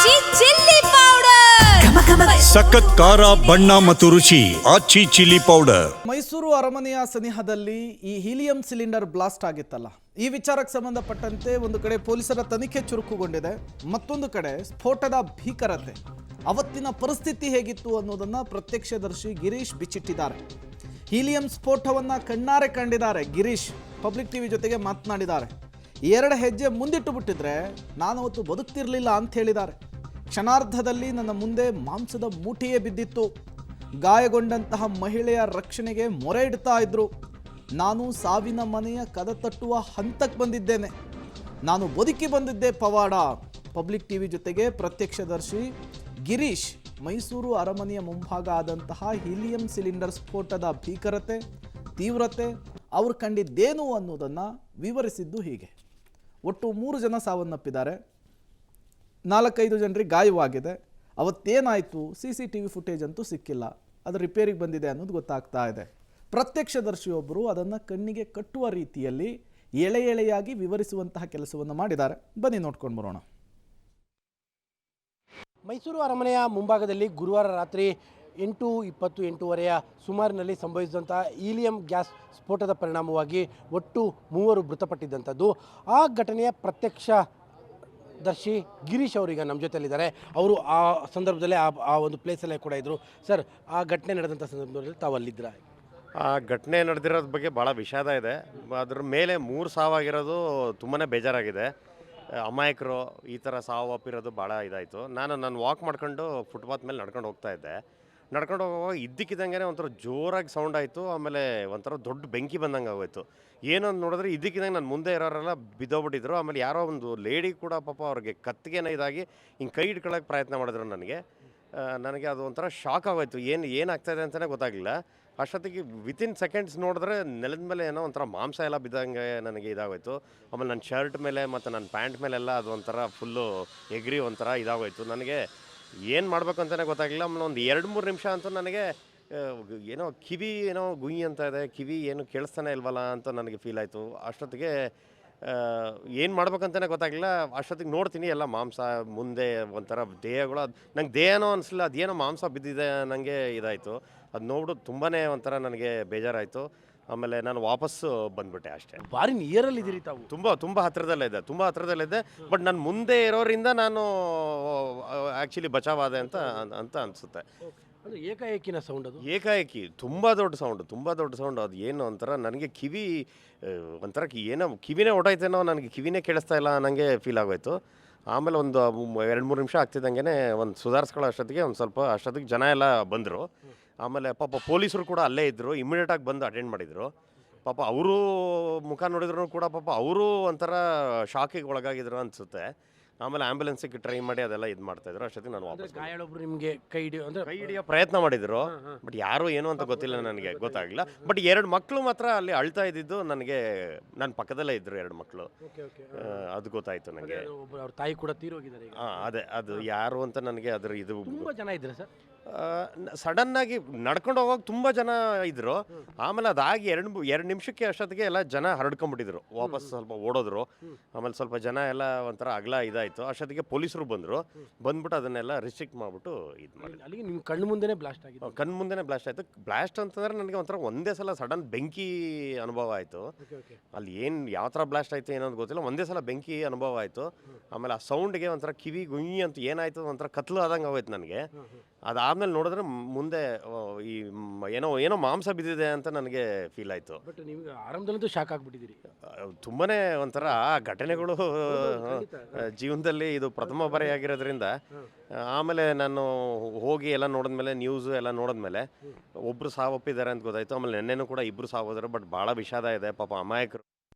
ಆಚಿ chilli powder ಸಖತ್ ಖಾರ ಬಣ್ಣ ಮತ್ತು ರುಚಿ ಆಚಿ ಚಿಲ್ಲಿ ಪೌಡರ್. ಮೈಸೂರು ಅರಮನೆಯ ಸನಿಹದಲ್ಲಿ ಈ ಹೀಲಿಯಂ ಸಿಲಿಂಡರ್ ಬ್ಲಾಸ್ಟ್ ಆಗಿತ್ತಲ್ಲ, ಈ ವಿಚಾರಕ್ಕೆ ಸಂಬಂಧಪಟ್ಟಂತೆ ಒಂದು ಕಡೆ ಪೊಲೀಸರ ತನಿಖೆ ಚುರುಕುಗೊಂಡಿದೆ, ಮತ್ತೊಂದು ಕಡೆ ಸ್ಫೋಟದ ಭೀಕರತೆ, ಅವತ್ತಿನ ಪರಿಸ್ಥಿತಿ ಹೇಗಿತ್ತು ಅನ್ನೋದನ್ನ ಪ್ರತ್ಯಕ್ಷದರ್ಶಿ ಗಿರೀಶ್ ಬಿಚ್ಚಿಟ್ಟಿದ್ದಾರೆ. ಹೀಲಿಯಂ ಸ್ಫೋಟವನ್ನ ಕಣ್ಣಾರೆ ಕಂಡಿದ್ದಾರೆ ಗಿರೀಶ್. ಪಬ್ಲಿಕ್ ಟಿವಿ ಜೊತೆಗೆ ಮಾತನಾಡಿದ್ದಾರೆ. 2 ಹೆಜ್ಜೆ ಮುಂದಿಟ್ಟು ಬಿಟ್ಟಿದ್ರೆ ನಾನು ಅವತ್ತು ಬದುಕ್ತಿರ್ಲಿಲ್ಲ ಅಂತ ಹೇಳಿದ್ದಾರೆ. ಕ್ಷಣಾರ್ಧದಲ್ಲಿ ನನ್ನ ಮುಂದೆ ಮಾಂಸದ ಮೂಟೆಯೇ ಬಿದ್ದಿತ್ತು. ಗಾಯಗೊಂಡಂತಹ ಮಹಿಳೆಯ ರಕ್ಷಣೆಗೆ ಮೊರೆ ಇಡ್ತಾ ಇದ್ರು. ನಾನು ಸಾವಿನ ಮನೆಯ ಕದ ತಟ್ಟುವ ಹಂತಕ್ಕೆ ಬಂದಿದ್ದೇನೆ. ನಾನು ಬದುಕಿ ಬಂದಿದ್ದೆ ಪವಾಡ. ಪಬ್ಲಿಕ್ ಟಿವಿ ಜೊತೆಗೆ ಪ್ರತ್ಯಕ್ಷದರ್ಶಿ ಗಿರೀಶ್ ಮೈಸೂರು ಅರಮನೆಯ ಮುಂಭಾಗ ಆದಂತಹ ಹೀಲಿಯಂ ಸಿಲಿಂಡರ್ ಸ್ಫೋಟದ ಭೀಕರತೆ, ತೀವ್ರತೆ, ಅವ್ರು ಕಂಡಿದ್ದೇನು ಅನ್ನೋದನ್ನು ವಿವರಿಸಿದ್ದು ಹೀಗೆ. ಒಟ್ಟು 3 ಜನ ಸಾವನ್ನಪ್ಪಿದ್ದಾರೆ, 4-5 ಜನರಿಗೆ ಗಾಯವಾಗಿದೆ. ಅವತ್ತೇನಾಯಿತು, CCTV ಫುಟೇಜ್ ಅಂತೂ ಸಿಕ್ಕಿಲ್ಲ, ಅದು ರಿಪೇರಿಗೆ ಬಂದಿದೆ ಅನ್ನೋದು ಗೊತ್ತಾಗ್ತಾ ಇದೆ. ಪ್ರತ್ಯಕ್ಷದರ್ಶಿಯೊಬ್ಬರು ಅದನ್ನು ಕಣ್ಣಿಗೆ ಕಟ್ಟುವ ರೀತಿಯಲ್ಲಿ ಎಳೆಯಾಗಿ ವಿವರಿಸುವಂತಹ ಕೆಲಸವನ್ನು ಮಾಡಿದ್ದಾರೆ. ಬನ್ನಿ ನೋಡ್ಕೊಂಡು ಬರೋಣ. ಮೈಸೂರು ಅರಮನೆಯ ಮುಂಭಾಗದಲ್ಲಿ ಗುರುವಾರ ರಾತ್ರಿ 8:20-8:30 ಸುಮಾರಿನಲ್ಲಿ ಸಂಭವಿಸಿದಂಥ ಹೀಲಿಯಂ ಗ್ಯಾಸ್ ಸ್ಫೋಟದ ಪರಿಣಾಮವಾಗಿ ಒಟ್ಟು 3 ಮೃತಪಟ್ಟಿದ್ದಂಥದ್ದು. ಆ ಘಟನೆಯ ಪ್ರತ್ಯಕ್ಷದರ್ಶಿ ಗಿರೀಶ್ ಅವರೀಗ ನಮ್ಮ ಜೊತೆಯಲ್ಲಿದ್ದಾರೆ. ಅವರು ಆ ಸಂದರ್ಭದಲ್ಲಿ ಆ ಒಂದು ಪ್ಲೇಸಲ್ಲೇ ಕೂಡ ಇದ್ದರು. ಸರ್, ಆ ಘಟನೆ ನಡೆದಂಥ ಸಂದರ್ಭದಲ್ಲಿ ತಾವು ಅಲ್ಲಿದ್ದೀರಾ? ಆ ಘಟನೆ ನಡೆದಿರೋದ್ರ ಬಗ್ಗೆ ಭಾಳ ವಿಷಾದ ಇದೆ. ಅದ್ರ ಮೇಲೆ 3 ಸಾವಾಗಿರೋದು ತುಂಬಾ ಬೇಜಾರಾಗಿದೆ. ಅಮಾಯಕರು ಈ ಥರ ಸಾವಪ್ಪಿರೋದು ಭಾಳ ಇದಾಯಿತು. ನಾನು ವಾಕ್ ಮಾಡ್ಕೊಂಡು ಫುಟ್ಪಾತ್ ಮೇಲೆ ನಡ್ಕೊಂಡು ಹೋಗ್ತಾ ಇದ್ದೆ. ನಡ್ಕೊಂಡು ಹೋಗುವಾಗ ಇದ್ದಕ್ಕಿದ್ದಂಗೆ ಒಂಥರ ಜೋರಾಗಿ ಸೌಂಡ್ ಆಯಿತು. ಆಮೇಲೆ ಒಂಥರ ದೊಡ್ಡ ಬೆಂಕಿ ಬಂದಂಗೆ ಆಗೋಯ್ತು. ಏನು ಅಂತ ನೋಡಿದ್ರೆ ಇದ್ದಕ್ಕಿದ್ದಂಗೆ ನನ್ನ ಮುಂದೆ ಇರೋರೆಲ್ಲ ಬಿದ್ದೋಗ್ಬಿಟ್ಟಿದ್ರು. ಆಮೇಲೆ ಯಾರೋ ಒಂದು ಲೇಡಿ ಕೂಡ ಪಾಪ ಅವ್ರಿಗೆ ಕತ್ತಿಗೆನ ಇದಾಗಿ ಹಿಂಗೆ ಕೈ ಹಿಡ್ಕೊಳ್ಳೋಕೆ ಪ್ರಯತ್ನ ಮಾಡಿದ್ರು. ನನಗೆ ಅದು ಒಂಥರ ಶಾಕ್ ಆಗೋಯ್ತು. ಏನಾಗ್ತಾಯಿದೆ ಅಂತಲೇ ಗೊತ್ತಾಗಲಿಲ್ಲ. ಅಷ್ಟೊತ್ತಿಗೆ ವಿತಿನ್ ಸೆಕೆಂಡ್ಸ್ ನೋಡಿದ್ರೆ ನೆಲದ ಮೇಲೆ ಏನೋ ಒಂಥರ ಮಾಂಸ ಎಲ್ಲ ಬಿದ್ದಂಗೆ ನನಗೆ ಇದಾಗೋಯ್ತು. ಆಮೇಲೆ ನನ್ನ ಶರ್ಟ್ ಮೇಲೆ ಮತ್ತು ನನ್ನ ಪ್ಯಾಂಟ್ ಮೇಲೆಲ್ಲ ಅದು ಒಂಥರ ಫುಲ್ಲು ಎಗ್ರಿ ಒಂಥರ ಇದಾಗೋಯ್ತು. ನನಗೆ ಏನು ಮಾಡಬೇಕು ಅಂತಲೇ ಗೊತ್ತಾಗಲಿಲ್ಲ. ಆಮೇಲೆ ಒಂದು 2-3 ನಿಮಿಷ ಅಂತೂ ನನಗೆ ಏನೋ ಕಿವಿ ಏನೋ ಗುಯ್ ಅಂತ ಇದೆ, ಕಿವಿ ಏನು ಕೇಳಿಸ್ತಾನೆ ಇಲ್ವಲ್ಲ ಅಂತ ನನಗೆ ಫೀಲ್ ಆಯಿತು. ಅಷ್ಟೊತ್ತಿಗೆ ಏನು ಮಾಡ್ಬೇಕಂತಲೇ ಗೊತ್ತಾಗಲಿಲ್ಲ. ಅಷ್ಟೊತ್ತಿಗೆ ನೋಡ್ತೀನಿ ಎಲ್ಲ ಮಾಂಸ ಮುಂದೆ ಒಂಥರ ದೇಹಗಳು, ನಂಗೆ ದೇಹನೋ ಅನಿಸಲಿಲ್ಲ, ಅದೇನೋ ಮಾಂಸ ಬಿದ್ದಿದೆ ನನಗೆ ಇದಾಯಿತು. ಅದು ನೋಡ್ಬಿಟ್ಟು ತುಂಬಾ ಒಂಥರ ನನಗೆ ಬೇಜಾರಾಯಿತು. ಆಮೇಲೆ ನಾನು ವಾಪಸ್ಸು ಬಂದುಬಿಟ್ಟೆ ಅಷ್ಟೇ. ಭಾರಿ ನಿಯರಲ್ಲಿದ್ದೀರಿ ತಾವು? ತುಂಬ ಹತ್ತಿರದಲ್ಲಿದ್ದೆ. ಬಟ್ ನನ್ನ ಮುಂದೆ ಇರೋರಿಂದ ನಾನು ಆ್ಯಕ್ಚುಲಿ ಬಚಾವಾದೆ ಅಂತ ಅನಿಸುತ್ತೆ. ಅದು ಏಕಾಏಕಿನ ಸೌಂಡ್? ಅದು ಏಕಾಏಕಿ ತುಂಬ ದೊಡ್ಡ ಸೌಂಡ್. ಅದು ಏನು ಒಂಥರ ನನಗೆ ಕಿವಿ ಒಂಥರ ಏನೋ ಕಿವಿನೇ ಹೊಟ್ಟೋಯ್ತೇನೋ, ನನಗೆ ಕಿವಿನೇ ಕೇಳಿಸ್ತಾ ಇಲ್ಲ ನನಗೆ ಫೀಲ್ ಆಗೋಯ್ತು. ಆಮೇಲೆ ಒಂದು 2-3 ನಿಮಿಷ ಆಗ್ತಿದ್ದಂಗೆ ಒಂದು ಸುಧಾರಿಸ್ಕೊಳ್ಳೋ ಅಷ್ಟೊತ್ತಿಗೆ ಜನ ಎಲ್ಲ ಬಂದರು. ಆಮೇಲೆ ಪಾಪ ಪೊಲೀಸರು ಕೂಡ ಅಲ್ಲೇ ಇದ್ದರು, ಇಮಿಡಿಯೇಟಾಗಿ ಬಂದು ಅಟೆಂಡ್ ಮಾಡಿದರು. ಪಾಪ ಅವರು ಮುಖ ನೋಡಿದ್ರು ಕೂಡ ಪಾಪ ಅವರು ಒಂಥರ ಶಾಕಿಗೆ ಒಳಗಾಗಿದ್ರು ಅನಿಸುತ್ತೆ. ಆಮೇಲೆ ಆ್ಯಂಬುಲೆನ್ಸಿಗೆ ಟ್ರೈ ಮಾಡಿ ಅದೆಲ್ಲ ಇದು ಮಾಡ್ತಾಯಿದ್ರು. ಅಷ್ಟೊತ್ತಿಗೆ ನಾನು ವಾಪಸ್ ಗಾಯಾಳೊಬ್ರು ನಿಮಗೆ ಕೈ ಹಿಡಿಯೋ ಪ್ರಯತ್ನ ಮಾಡಿದ್ರು. ಬಟ್ ಯಾರು ಏನು ಅಂತ ಗೊತ್ತಿಲ್ಲ, ನನಗೆ ಗೊತ್ತಾಗಲಿಲ್ಲ. ಬಟ್ 2 ಮಕ್ಕಳು ಮಾತ್ರ ಅಲ್ಲಿ ಅಳ್ತಾ ಇದ್ದಿದ್ದು ನನಗೆ, ನನ್ನ ಪಕ್ಕದಲ್ಲೇ ಇದ್ದರು 2 ಮಕ್ಕಳು. ಅದು ಗೊತ್ತಾಯಿತು ನನಗೆ. ಅವ್ರ ತಾಯಿ ಕೂಡ ತೀರೋಗಿದ್ದಾರೆ. ಅದೇ ಅದು ಯಾರು ಅಂತ ನನಗೆ ಅದ್ರ ಇದು ತುಂಬ ಜನ ಇದ್ದಾರೆ ಸರ್. ಸಡನ್ನಾಗಿ ನಡ್ಕೊಂಡು ಹೋಗೋಕೆ ತುಂಬ ಜನ ಇದ್ದರು. ಆಮೇಲೆ ಅದಾಗಿ 2 ನಿಮಿಷಕ್ಕೆ ಅಷ್ಟೊತ್ತಿಗೆ ಎಲ್ಲ ಜನ ಹರಡ್ಕೊಂಡ್ಬಿಟ್ಟಿದ್ರು, ವಾಪಸ್ ಸ್ವಲ್ಪ ಓಡೋದ್ರು. ಆಮೇಲೆ ಸ್ವಲ್ಪ ಜನ ಎಲ್ಲ ಒಂಥರ ಅಗಲ ಇದಾಯಿತು. ಅಷ್ಟೊತ್ತಿಗೆ ಪೊಲೀಸರು ಬಂದ್ಬಿಟ್ಟು ಅದನ್ನೆಲ್ಲ ರಿಸ್ಟ್ರಿಕ್ಟ್ ಮಾಡಿಬಿಟ್ಟು ಇದು ಮಾಡಿ ಅಲ್ಲಿಗೆ ನಿಮ್ಮ ಕಣ್ಣು ಮುಂದೆನೇ ಬ್ಲಾಸ್ಟ್ ಆಗಿದೆ? ಕಣ್ಣು ಮುಂದೆನೇ ಬ್ಲಾಸ್ಟ್ ಆಯಿತು. ಬ್ಲಾಸ್ಟ್ ಅಂತಂದರೆ ನನಗೆ ಒಂಥರ ಒಂದೇ ಸಲ ಸಡನ್ ಬೆಂಕಿ ಅನುಭವ ಆಯಿತು. ಅಲ್ಲಿ ಯಾವ ಥರ ಬ್ಲಾಸ್ಟ್ ಆಯಿತು ಏನೋ ಗೊತ್ತಿಲ್ಲ, ಒಂದೇ ಸಲ ಬೆಂಕಿ ಅನುಭವ ಆಯಿತು. ಆಮೇಲೆ ಆ ಸೌಂಡ್ಗೆ ಒಂಥರ ಕಿವಿ ಗುಂಯಿ ಅಂತ ಏನಾಯಿತು, ಒಂಥರ ಕತ್ಲು ಆದಂಗೆ ಆಗೋಯ್ತು ನನಗೆ. ಅದಾದಮೇಲೆ ನೋಡಿದ್ರೆ ಮುಂದೆ ಈ ಏನೋ ಮಾಂಸ ಬಿದ್ದಿದೆ ಅಂತ ನನಗೆ ಫೀಲ್ ಆಯಿತು. ಬಟ್ ನಿಮ್ಗೆ ಆರಂಭದಲ್ಲಂತೂ ಶಾಕ್ ಆಗಿಬಿಟ್ಟಿದ್ದೀರಿ. ತುಂಬಾ ಒಂಥರ ಘಟನೆಗಳು ಜೀವನದಲ್ಲಿ ಇದು ಪ್ರಥಮ ಬಾರಿ ಆಗಿರೋದ್ರಿಂದ. ಆಮೇಲೆ ನಾನು ಹೋಗಿ ಎಲ್ಲ ನೋಡಿದ್ಮೇಲೆ, ನ್ಯೂಸು ಎಲ್ಲ ನೋಡಿದ್ಮೇಲೆ ಒಬ್ಬರು ಸಾವಪ್ಪಿದ್ದಾರೆ ಅಂತ ಗೊತ್ತಾಯಿತು. ಆಮೇಲೆ ನೆನ್ನೆನೂ ಕೂಡ 2 ಸಾವು ಹೋದರು. ಬಟ್ ಭಾಳ ವಿಷಾದ ಇದೆ, ಪಾಪ ಅಮಾಯಕರು.